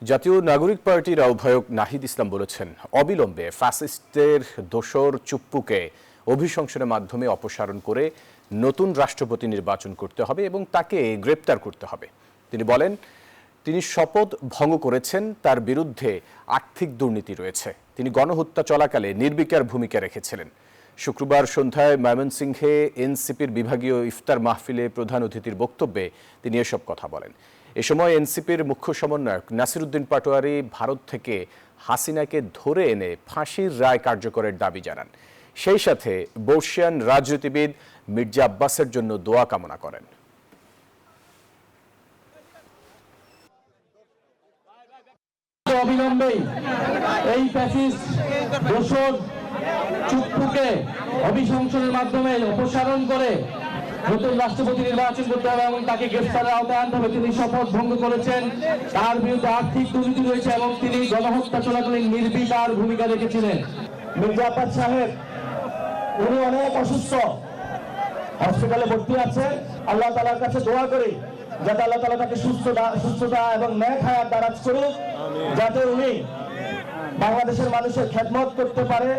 জাতীয় নাগরিক পার্টির আহ্বায়ক নাহিদ ইসলাম বলেছেন, অবিলম্বে ফ্যাসিস্টদের দোসর চুপ্পুকে অভিশংসনের মাধ্যমে অপসারণ করে নতুন রাষ্ট্রপতি নির্বাচন করতে হবে এবং তাকে গ্রেপ্তার করতে হবে। তিনি বলেন, তিনি শপথ ভঙ্গ করেছেন, তার বিরুদ্ধে আর্থিক দুর্নীতি রয়েছে। তিনি গণহত্যা চলাকালে নির্বিকার ভূমিকা রেখেছিলেন। শুক্রবার সন্ধ্যায় ময়মনসিংহে এনসিপির বিভাগীয় ইফতার মাহফিলে প্রধান অতিথির বক্তব্যে তিনি এসব কথা বলেন। এ সময় এনসিপির মুখ্য সমন্বয়ক নাসিরউদ্দিন পাটোয়ারি ভারত থেকে হাসিনাকে ধরে এনে ফাঁসির রায় কার্যকরের দাবি জানান। সেই সাথে বর্ষিয়ান রাজনীতিবিদ মির্জা আব্বাসের জন্য দোয়া কামনা করেন। অবিলম্বে এই ফ্যাসিস্ট দোসর চুপ্পুকে অভিশংসনের মাধ্যমে অপসারণ করে নতুন রাষ্ট্রপতি নির্বাচন করতে হবে এবং তাকে গ্রেফতারের আওতায় আনতে হবে। তিনি শপথ ভঙ্গ করেছেন, তার বিরুদ্ধে আর্থিক দুর্নীতি রয়েছে এবং তিনি গণহত্যা চলাকালীন নির্বিকার ভূমিকা রেখেছিলেন। মির্জা আব্বাস সাহেব উনি অনেক অসুস্থ, হসপিটালে ভর্তি আছে। আল্লাহ তাআলার কাছে দোয়া করি যাতে আল্লাহ তাআলা তাকে সুস্থতা এবং নেক হায়াত দারাজ করুক, যাতে উনি বাংলাদেশের মানুষের খেদমত করতে পারে।